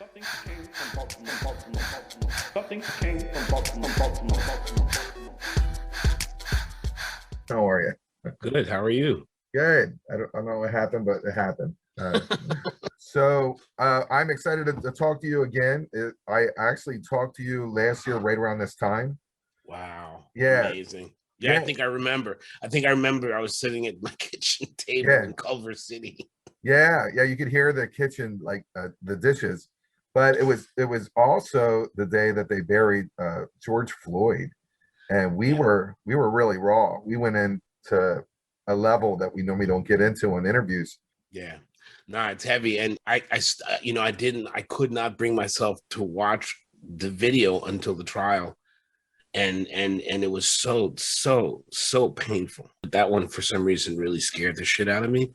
Something came from Baltimore, Baltimore, Baltimore. Something came from Baltimore, Baltimore, Baltimore. How are you? Good. How are you? Good. I don't know what happened, but it happened. I'm excited to talk to you again. I actually talked to you last year right around this time. Wow. Yeah. Amazing. Yeah, I think I remember. I was sitting at my kitchen table in Culver City. Yeah. You could hear the kitchen, like the dishes. But it was also the day that they buried George Floyd. And we were really raw. We went into a level that we normally don't get into on interviews. Yeah, no, it's heavy, and I could not bring myself to watch the video until the trial, and it was so painful. That one, for some reason, really scared the shit out of me,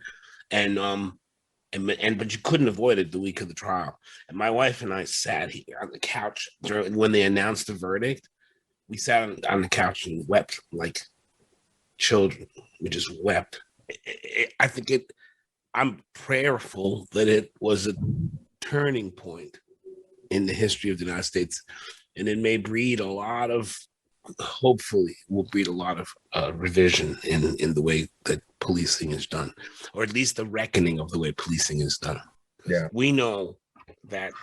and but you couldn't avoid it the week of the trial. And my wife and I sat here on the couch when they announced the verdict. We sat on the couch and wept like children. We just wept. I'm prayerful that it was a turning point in the history of the United States, and it may breed a lot of, hopefully will breed a lot of revision in the way that policing is done, or at least the reckoning of the way policing is done. Yeah. We know that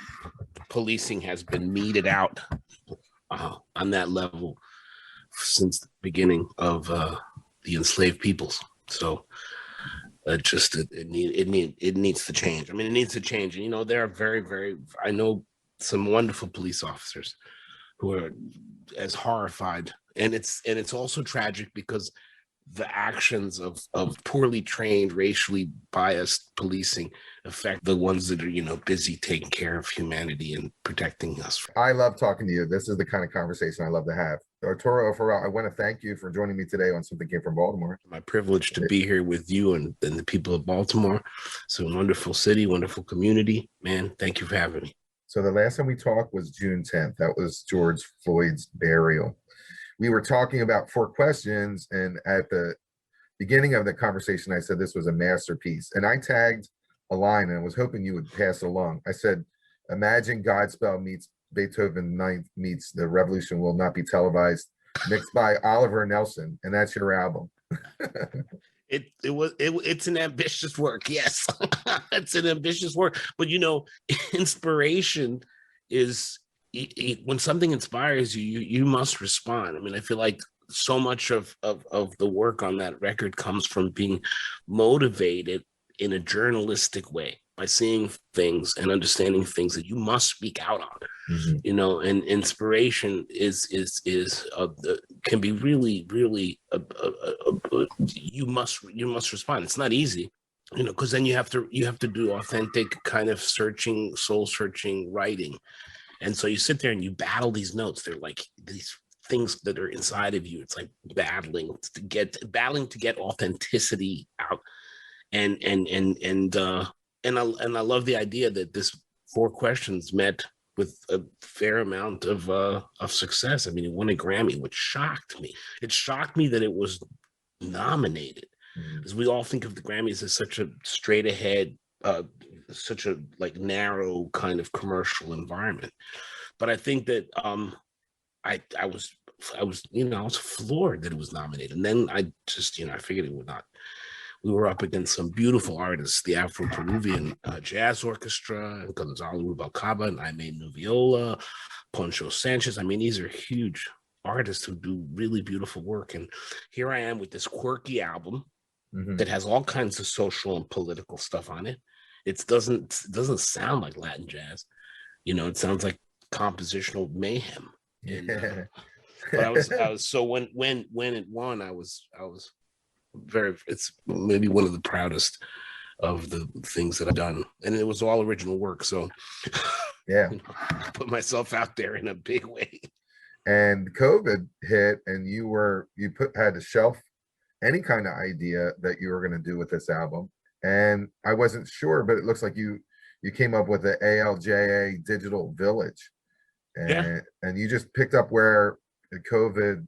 policing has been meted out on that level since the beginning of the enslaved peoples. So it needs to change. I mean, it needs to change. And, there are I know some wonderful police officers who are as horrified. And it's also tragic because the actions of poorly trained, racially biased policing affect the ones that are, busy taking care of humanity and protecting us. I love talking to you. This is the kind of conversation I love to have. Arturo O'Farrill, I want to thank you for joining me today on Something Came from Baltimore. My privilege to be here with you and the people of Baltimore. It's a wonderful city, wonderful community. Man, thank you for having me. So the last time we talked was June 10th. That was George Floyd's burial. We were talking about 4 questions, and at the beginning of the conversation, I said this was a masterpiece. And I tagged a line, and I was hoping you would pass it along. I said, imagine Godspell meets Beethoven 9th meets The Revolution Will Not Be Televised, mixed by Oliver Nelson, and that's your album. It's an ambitious work. Yes, it's an ambitious work. But inspiration is when something inspires you, you must respond. I mean, I feel like so much of the work on that record comes from being motivated in a journalistic way by seeing things and understanding things that you must speak out on. Mm-hmm. And inspiration can be really you must respond. It's not easy, because then you have to do authentic kind of soul searching writing. And so you sit there and you battle these notes. They're like these things that are inside of you. It's like battling to get authenticity out. And I love the idea that this 4 questions met with a fair amount of success. I mean, it won a Grammy, which shocked me. It shocked me that it was nominated, because we all think of the Grammys as such a straight ahead, such a narrow kind of commercial environment. But I think that I was floored that it was nominated. And then I just, I figured it would not. We were up against some beautiful artists, the Afro-Peruvian Jazz Orchestra, Gonzalo Rubalcaba, and Aimee Nuviola, Poncho Sanchez. I mean, these are huge artists who do really beautiful work. And here I am with this quirky album that has all kinds of social and political stuff on it. It doesn't sound like Latin jazz. It sounds like compositional mayhem. And, but I was so when it won, I was it's maybe one of the proudest of the things that I've done, and it was all original work. So yeah, I put myself out there in a big way. And COVID hit, and you had to shelf any kind of idea that you were going to do with this album. And I wasn't sure, but it looks like you came up with the ALJA Digital Village, and you just picked up where the COVID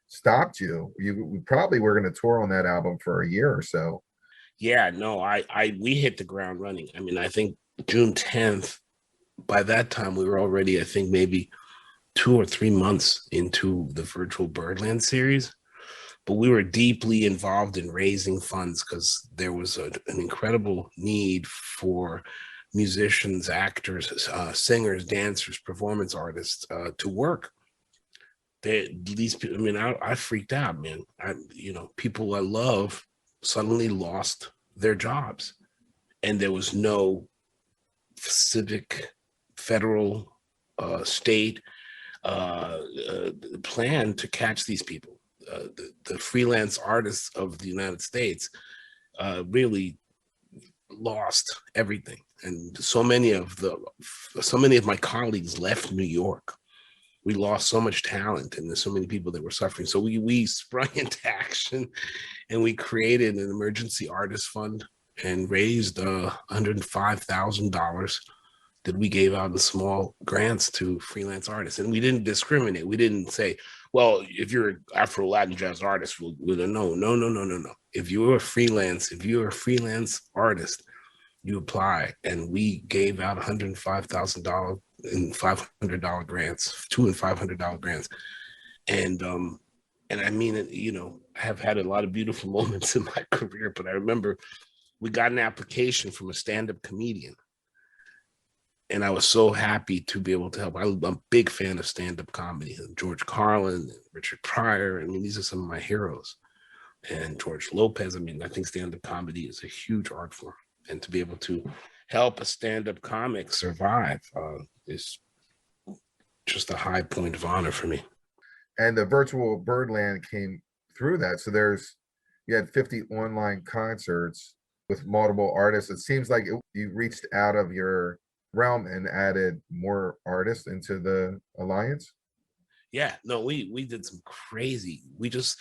stopped you. We probably were going to tour on that album for a year or so. Yeah, no, we hit the ground running. I mean, I think June 10th by that time we were already, I think, maybe 2 or 3 months into the Virtual Birdland series, but we were deeply involved in raising funds because there was an incredible need for musicians, actors, singers, dancers, performance artists to work. These people, I mean, I freaked out, man. People I love suddenly lost their jobs, and there was no civic, federal, state plan to catch these people. The freelance artists of the United States really lost everything, and so many of my colleagues left New York. We lost so much talent, and there's so many people that were suffering. So we sprung into action, and we created an emergency artist fund and raised $105,000 that we gave out in small grants to freelance artists. And we didn't discriminate. We didn't say, well, if you're an Afro-Latin jazz artist, no. If you're a freelance artist, you apply. And we gave out $105,000 in $500 grants, $200 and $500 grants. And I mean, I have had a lot of beautiful moments in my career, but I remember we got an application from a stand-up comedian. And I was so happy to be able to help. I'm a big fan of stand-up comedy. George Carlin, Richard Pryor. I mean, these are some of my heroes. And George Lopez. I mean, I think stand-up comedy is a huge art form. And to be able to help a stand-up comic survive is just a high point of honor for me. And the Virtual Birdland came through that. So you had 50 online concerts with multiple artists. It seems like you reached out of your realm and added more artists into the alliance. Yeah, no, we did some crazy. We just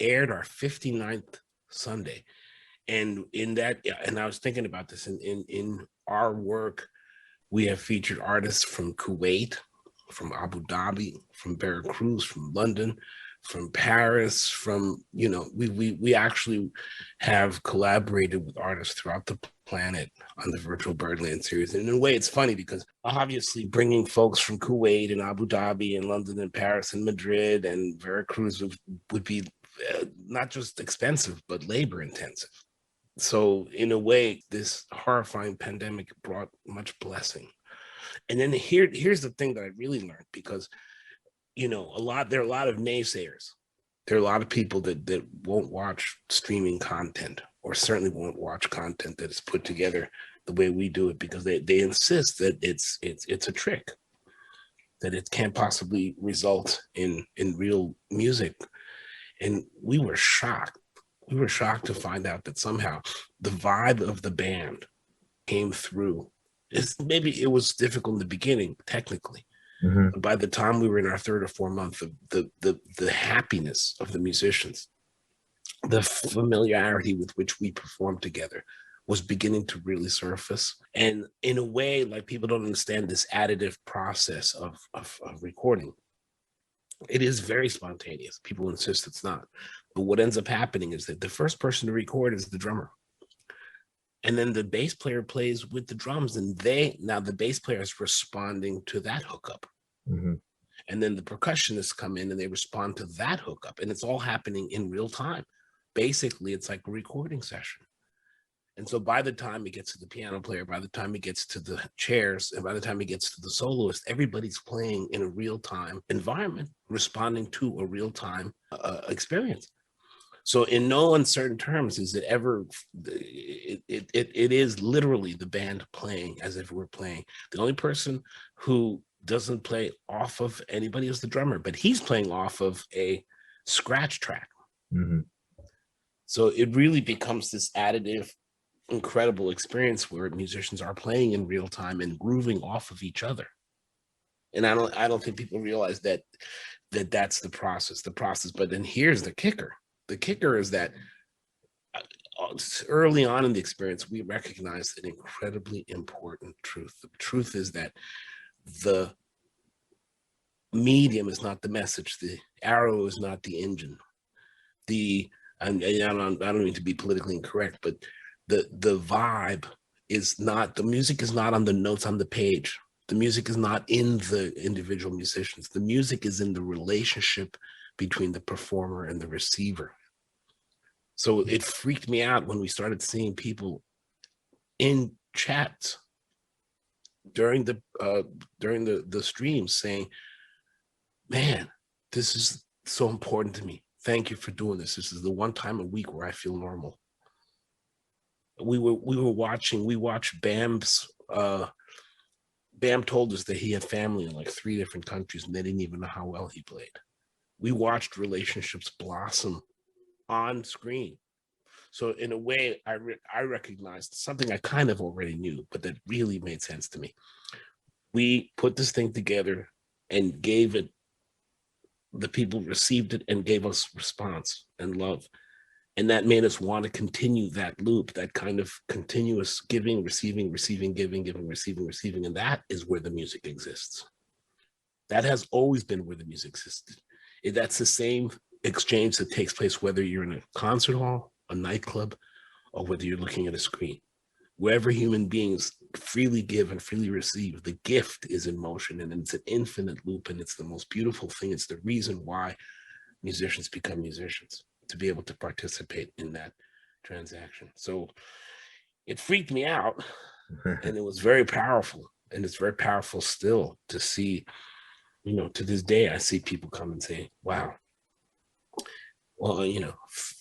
aired our 59th Sunday, and in that, and I was thinking about this in our work, we have featured artists from Kuwait, from Abu Dhabi, from Veracruz, from London, from Paris, from, we actually have collaborated with artists throughout the planet on the Virtual Birdland series. And in a way, it's funny because obviously bringing folks from Kuwait and Abu Dhabi and London and Paris and Madrid and Veracruz would be not just expensive, but labor intensive. So in a way, this horrifying pandemic brought much blessing. And then here's the thing that I really learned, because there are a lot of naysayers. There are a lot of people that won't watch streaming content, or certainly won't watch content that is put together the way we do it, because they insist that it's a trick, that it can't possibly result in real music. And we were shocked. We were shocked to find out that somehow the vibe of the band came through. Maybe it was difficult in the beginning, technically. Mm-hmm. But by the time we were in our 3rd or 4th month, the happiness of the musicians, the familiarity with which we performed together was beginning to really surface. And in a way, like, people don't understand this additive process of recording. It is very spontaneous. People insist it's not. But what ends up happening is that the first person to record is the drummer. And then the bass player plays with the drums, and now the bass player is responding to that hookup. Mm-hmm. And then the percussionists come in and they respond to that hookup, and it's all happening in real time. Basically, it's like a recording session. And so by the time it gets to the piano player, by the time it gets to the chairs, and by the time it gets to the soloist, everybody's playing in a real-time environment, responding to a real-time experience. So in no uncertain terms is it ever, it is literally the band playing as if we're playing. The only person who doesn't play off of anybody is the drummer, but he's playing off of a scratch track. Mm-hmm. So it really becomes this additive, incredible experience where musicians are playing in real time and grooving off of each other. And I don't think people realize that that's the process. But then here's the kicker. The kicker is that early on in the experience, we recognized an incredibly important truth. The truth is that the medium is not the message. The arrow is not the engine. I don't mean to be politically incorrect, but the vibe is not, the music is not on the notes on the page. The music is not in the individual musicians. The music is in the relationship between the performer and the receiver. So it freaked me out when we started seeing people in chats during the streams saying, man, this is so important to me. Thank you for doing this. This is the one time a week where I feel normal. We watched Bam's, Bam told us that he had family in like 3 different countries and they didn't even know how well he played. We watched relationships blossom on screen. So in a way, I recognized something I kind of already knew, but that really made sense to me. We put this thing together and gave it, the people received it and gave us response and love. And that made us want to continue that loop, that kind of continuous giving, receiving, receiving, giving, giving, receiving, receiving. And that is where the music exists. That has always been where the music existed. That's the same exchange that takes place whether you're in a concert hall, a nightclub, or whether you're looking at a screen. Wherever human beings freely give and freely receive, the gift is in motion, and it's an infinite loop, and it's the most beautiful thing. It's the reason why musicians become musicians, to be able to participate in that transaction. So it freaked me out, and it was very powerful, and it's very powerful still to see, you know, to this day, I see people come and say, wow, well, you know,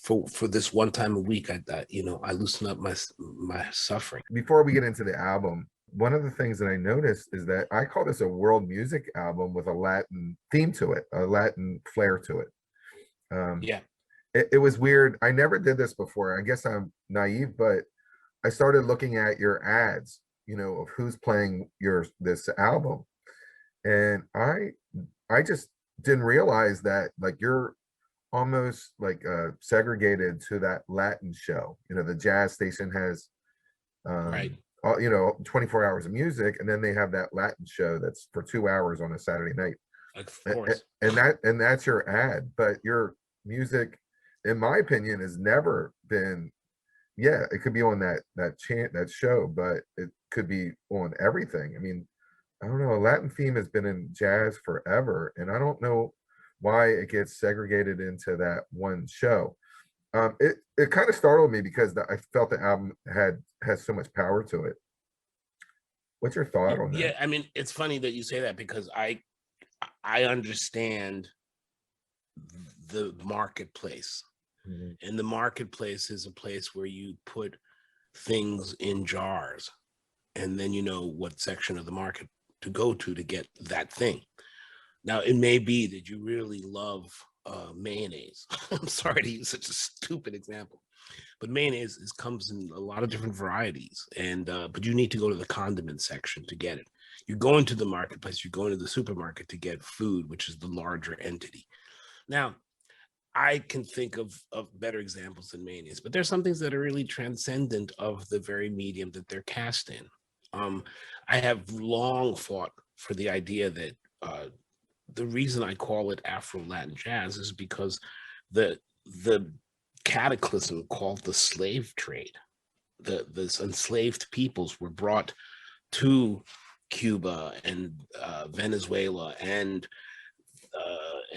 for this one time a week, I you know, I loosen up my suffering. Before we get into the album, one of the things that I noticed is that I call this a world music album with a Latin theme to it, a Latin flair to it. Yeah. It was weird. I never did this before. I guess I'm naive, but I started looking at your ads, you know, of who's playing this album. And I just didn't realize that, like, you're almost like segregated to that Latin show. You know, the jazz station has Right. you know, 24 hours of music, and then they have that Latin show that's for 2 hours on a Saturday night. Of course. And that's your ad, but your music, in my opinion, has never been, yeah, it could be on that show, but it could be on everything. I mean, I don't know, a Latin theme has been in jazz forever, and I don't know why it gets segregated into that one show. It kind of startled me because I felt the album has so much power to it. What's your thought on that? Yeah, I mean, it's funny that you say that because I understand the marketplace. Mhm. And the marketplace is a place where you put things in jars, and then you know what section of the market to go to get that thing. Now, it may be that you really love mayonnaise. I'm sorry to use such a stupid example, but mayonnaise comes in a lot of different varieties, and but you need to go to the condiment section to get it. You're going to the marketplace, you're going to the supermarket to get food, which is the larger entity. Now, I can think of better examples than mayonnaise, but there's some things that are really transcendent of the very medium that they're cast in. I have long fought for the idea that the reason I call it Afro-Latin jazz is because the cataclysm called the slave trade, the enslaved peoples were brought to Cuba and Venezuela and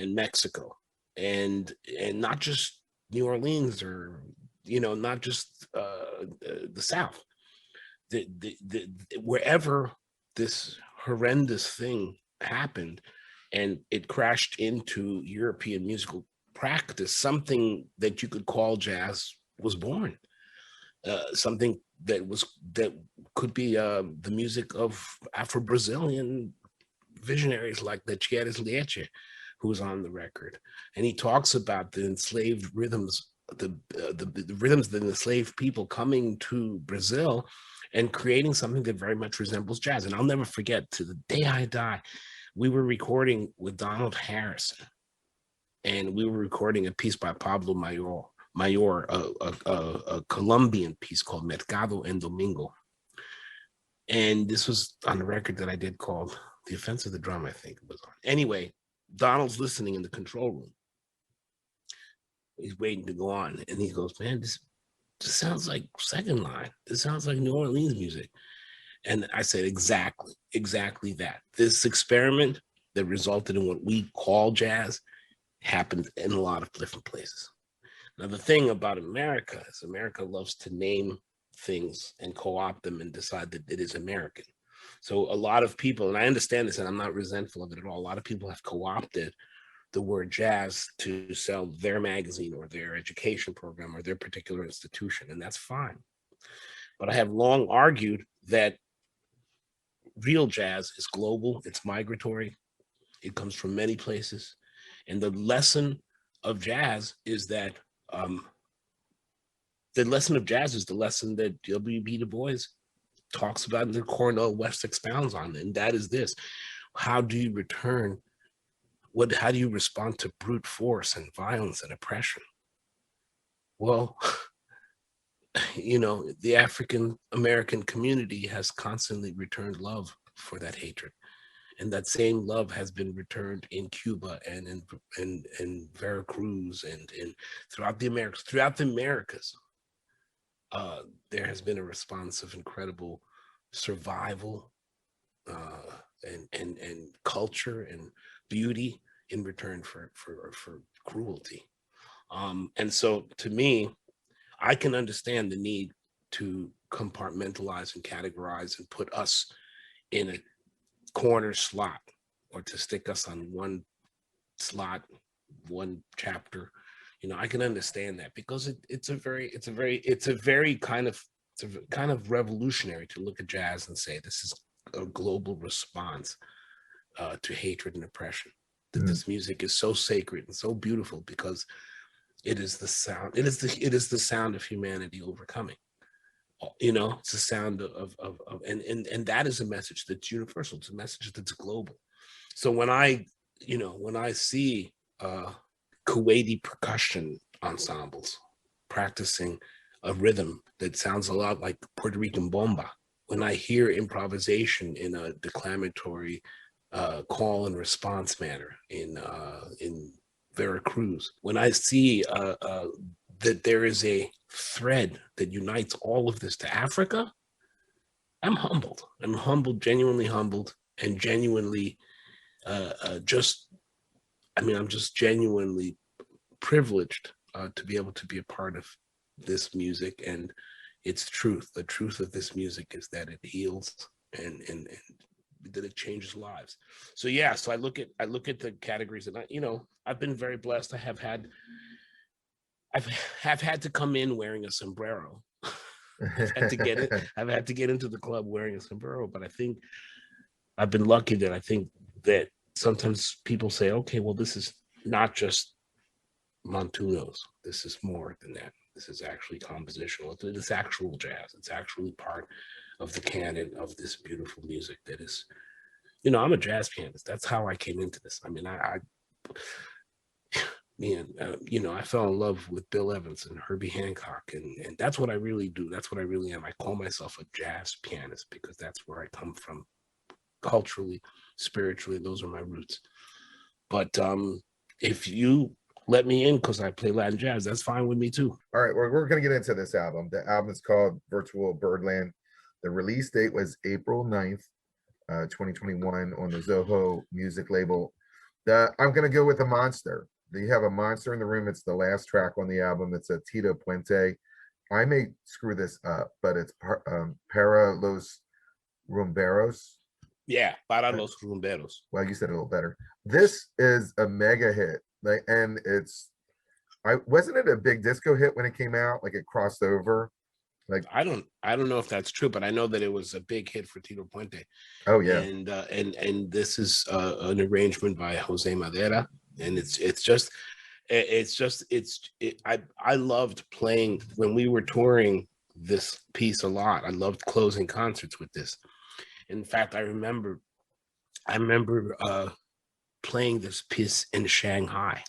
Mexico, and not just New Orleans, or, you know, not just the South. Wherever this horrendous thing happened and it crashed into European musical practice, something that you could call jazz was born. Something that could be the music of Afro-Brazilian visionaries like the Thierry Leite, who's on the record, and he talks about the enslaved rhythms, the rhythms that enslaved people coming to Brazil and creating something that very much resembles jazz. And I'll never forget, to the day I die, we were recording with Donald Harrison, and we were recording a piece by Pablo Mayor, a Colombian piece called Mercado en Domingo. And this was on a record that I did called The Offense of the Drum, I think it was on. Anyway, Donald's listening in the control room. He's waiting to go on, and he goes, man, this This sounds like second line. This sounds like New Orleans music. And I said, exactly that. This experiment that resulted in what we call jazz happened in a lot of different places. Now, the thing about America is America loves to name things and co-opt them and decide that it is American. So a lot of people, and I understand this and I'm not resentful of it at all, a lot of people have co-opted the word jazz to sell their magazine or their education program or their particular institution, and that's fine. But I have long argued that real jazz is global, it's migratory, it comes from many places. And the lesson of jazz is that the lesson that W.B. Du Bois talks about and the Cornell West expounds on, and that is this: how do you return? How do you respond to brute force and violence and oppression? Well, you know, the African American community has constantly returned love for that hatred. And that same love has been returned in Cuba and in Veracruz and throughout the Americas. Throughout the Americas, there has been a response of incredible survival and culture and beauty in return for cruelty. And so, to me, I can understand the need to compartmentalize and categorize and put us in a corner slot, or to stick us on one slot, one chapter. You know, I can understand that because it's a very kind of revolutionary to look at jazz and say this is a global response to hatred and oppression. That this music is so sacred and so beautiful because it is the sound. It is the sound of humanity overcoming. You know, it's a sound and that is a message that's universal. It's a message that's global. So when I see Kuwaiti percussion ensembles practicing a rhythm that sounds a lot like Puerto Rican bomba, when I hear improvisation in a declamatory call and response manner in Veracruz, when I see that there is a thread that unites all of this to Africa, I'm humbled. I'm humbled, genuinely humbled, and genuinely I'm just genuinely privileged to be able to be a part of this music and its truth. The truth of this music is that it heals and that it changes lives. So yeah, so I look at the categories, and I've been very blessed. I've had to come in wearing a sombrero. I've had to get into the club wearing a sombrero, but I think I've been lucky that I think that sometimes people say, okay, well, this is not just Montunos. This is more than that. This is actually compositional. It's actual jazz. It's actually part of the canon of this beautiful music that is, I'm a jazz pianist. That's how I came into this. I mean, I fell in love with Bill Evans and Herbie Hancock, and that's what I really do. That's what I really am. I call myself a jazz pianist because that's where I come from culturally, spiritually. Those are my roots. But if you let me in because I play Latin jazz, that's fine with me too. All right, well, we're going to get into this album. The album is called Virtual Birdland. The release date was April 9th, 2021 on the Zoho music label. I'm going to go with a monster. You have a monster in the room. It's the last track on the album. It's a Tito Puente. I may screw this up, but it's Para los Rumberos. Yeah, Para los Rumberos. Well, you said it a little better. This is a mega hit. And wasn't it a big disco hit when it came out? Like it crossed over. Like I don't know if that's true, but I know that it was a big hit for Tito Puente. Oh yeah, and this is an arrangement by Jose Madera, and I loved playing when we were touring this piece a lot. I loved closing concerts with this. In fact, I remember playing this piece in Shanghai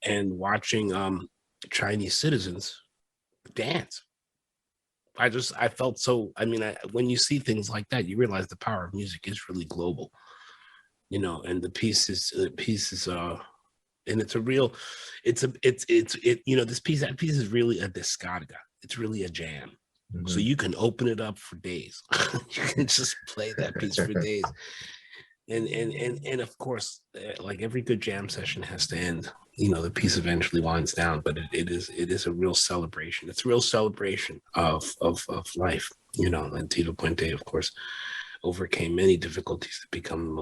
and watching Chinese citizens dance. I felt so, when you see things like that, you realize the power of music is really global, and this piece is really a descarga. it's really a jam. So Mhm. you can open it up for days. You can just play that piece for days. And of course, like every good jam session has to end. The piece eventually winds down, but it is a real celebration. It's a real celebration of life. And Tito Puente, of course, overcame many difficulties to become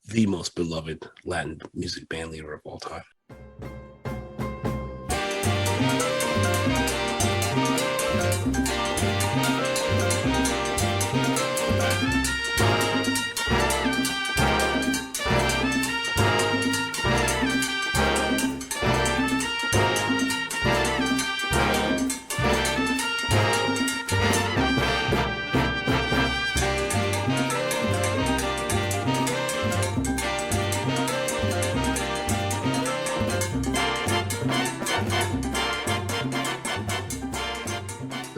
the most beloved Latin music band leader of all time.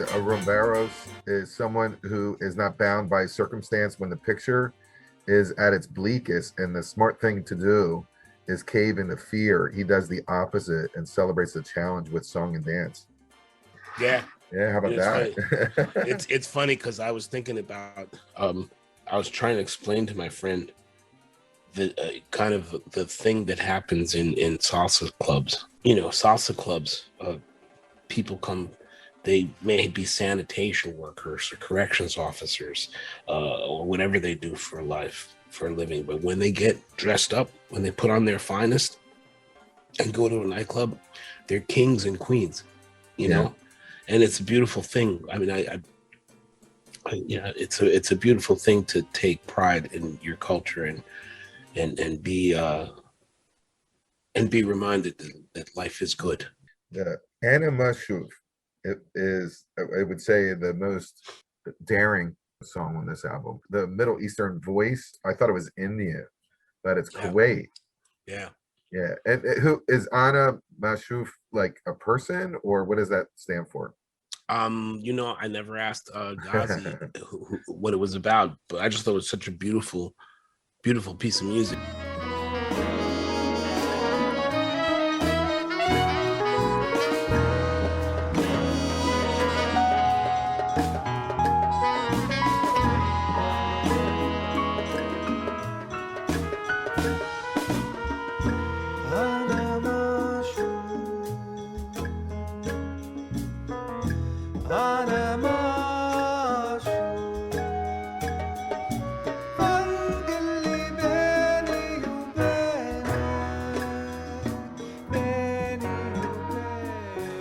A rumberos is someone who is not bound by circumstance when the picture is at its bleakest, and the smart thing to do is cave into fear. He does the opposite and celebrates the challenge with song and dance. Yeah. Yeah, how about that? It's funny because I was thinking about I was trying to explain to my friend the kind of the thing that happens in salsa clubs. Salsa clubs, people come, they may be sanitation workers or corrections officers, or whatever they do for a living. But when they get dressed up, when they put on their finest and go to a nightclub, they're kings and queens, you know, and it's a beautiful thing. I mean, it's a beautiful thing to take pride in your culture and be reminded that life is good. The annus. It is, I would say, the most daring song on this album. The Middle Eastern voice, I thought it was India, but it's Kuwait. Yeah. Yeah. And who is Anna Mashouf, like a person, or what does that stand for? I never asked Ghazi what it was about, but I just thought it was such a beautiful, beautiful piece of music.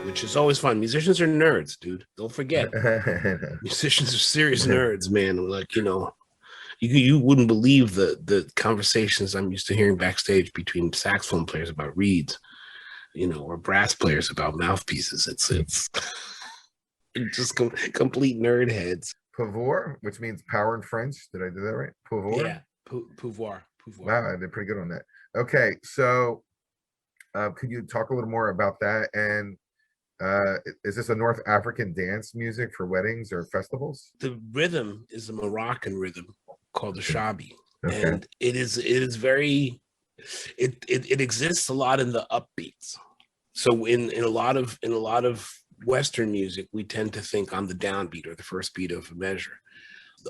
Which is always fun. Musicians are nerds, dude. Don't forget. Musicians are serious nerds, man. Like, you wouldn't believe the conversations I'm used to hearing backstage between saxophone players about reeds, or brass players about mouthpieces. It's just complete nerd heads. Pouvoir, which means power in French. Did I do that right? Pouvoir? Yeah, pouvoir. Wow, I did pretty good on that. Okay, so could you talk a little more about that? And is this a North African dance music for weddings or festivals? The rhythm is a Moroccan rhythm called the shabi, Okay. and it is very. It exists a lot in the upbeats. So in a lot of Western music, we tend to think on the downbeat or the first beat of a measure.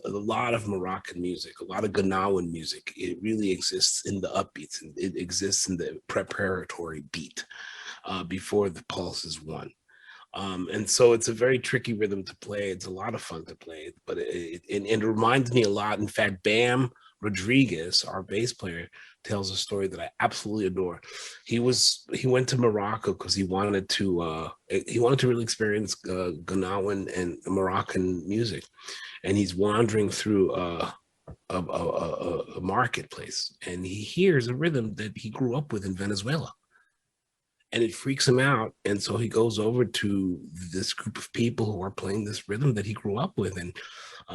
A lot of Moroccan music, a lot of Ganawan music, it really exists in the upbeats, and it exists in the preparatory beat before the pulse is won. And so it's a very tricky rhythm to play. It's a lot of fun to play, but it reminds me a lot. In fact, Bam Rodriguez, our bass player, tells a story that I absolutely adore. He went to Morocco because he wanted to really experience Ganawan and Moroccan music, and he's wandering through a marketplace, and he hears a rhythm that he grew up with in Venezuela. And it freaks him out. And so he goes over to this group of people who are playing this rhythm that he grew up with. And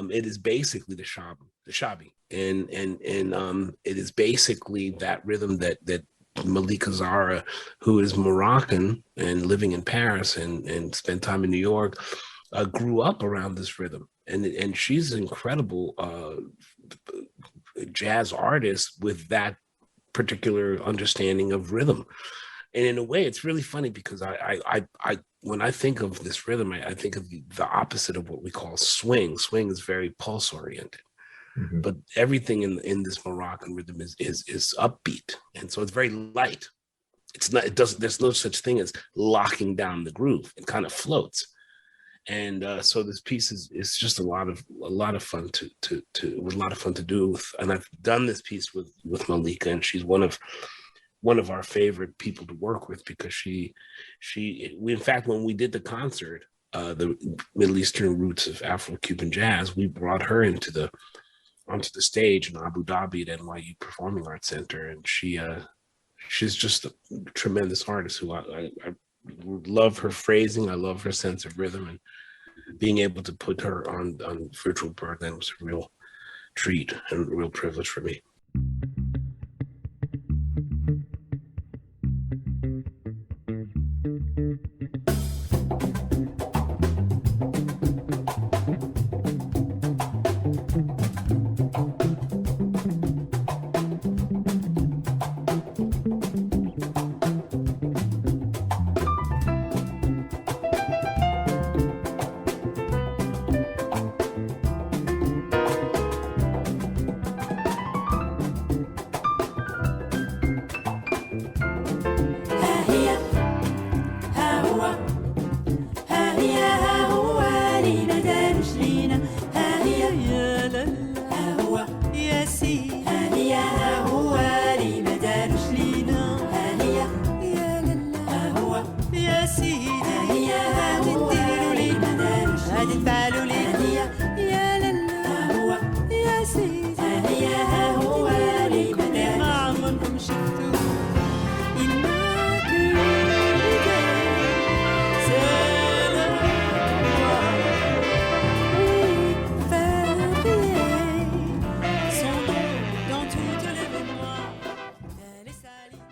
it is basically the shabi. And it is basically that rhythm that Malika Zara, who is Moroccan and living in Paris and spent time in New York, grew up around this rhythm. And she's an incredible jazz artist with that particular understanding of rhythm. And in a way, it's really funny because I when I think of this rhythm, I think of the opposite of what we call swing. Swing is very pulse oriented, but everything in this Moroccan rhythm is upbeat, and so it's very light. It's not. It doesn't. There's no such thing as locking down the groove. It kind of floats, and so this piece is just a lot of fun to it was a lot of fun to do with. And I've done this piece with Malika, and she's one of our favorite people to work with, because we in fact, when we did the concert, the Middle Eastern roots of Afro-Cuban jazz, we brought her onto the stage in Abu Dhabi at NYU Performing Arts Center, and she's just a tremendous artist who I love her phrasing. I love her sense of rhythm, and being able to put her on Virtual Birdland was a real treat and a real privilege for me.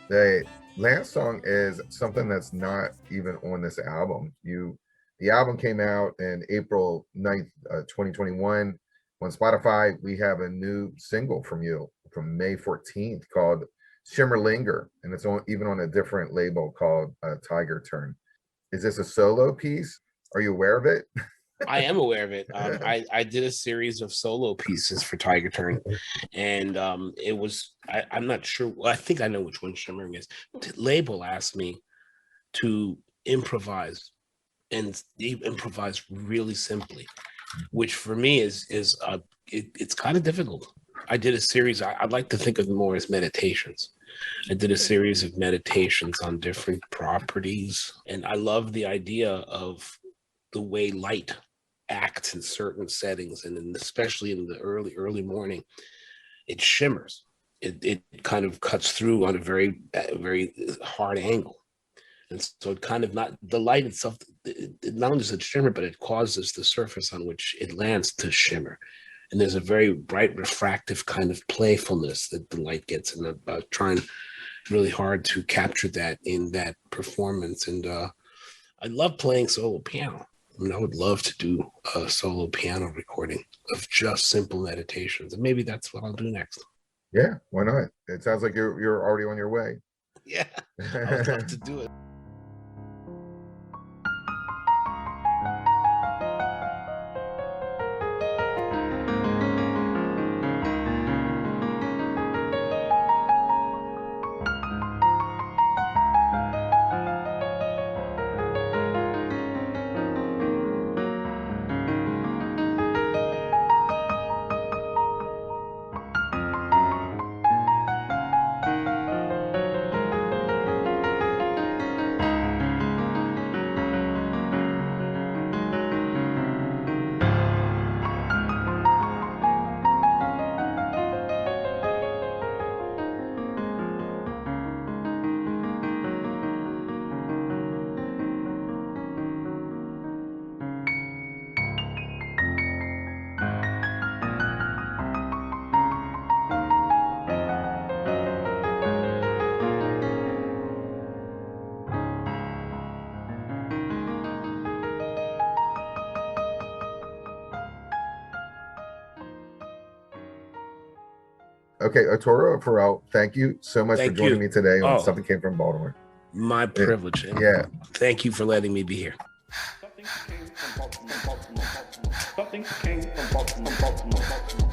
The last song is something that's not even on this album. The album came out in April 9th, 2021. On Spotify, we have a new single from you from May 14th called Shimmer Linger, and it's even on a different label called Tiger Turn. Is this a solo piece? Are you aware of it? I am aware of it. I did a series of solo pieces for Tiger Turn, and it was, I'm not sure. Well, I think I know which one Shimmering is. The label asked me to improvise, and improvise really simply, which for me it's kind of difficult. I did a series. I'd like to think of them more as meditations. I did a series of meditations on different properties, and I love the idea of the way light acts in certain settings, and especially in the early morning, it shimmers. It kind of cuts through on a very hard angle, and so it kind of, not the light itself, it not only does it shimmer, but it causes the surface on which it lands to shimmer. And there's a very bright refractive kind of playfulness that the light gets, and I'm trying really hard to capture that in that performance. And I love playing solo piano. I mean, I would love to do a solo piano recording of just simple meditations, and maybe that's what I'll do next. Yeah, why not? It sounds like you're already on your way. Yeah, I would love to do it. Okay, Arturo O'Farrill, thank you so much for joining me today on Something Came from Baltimore. My privilege. And Yeah. thank you for letting me be here. Something came from Baltimore. Something came from Baltimore.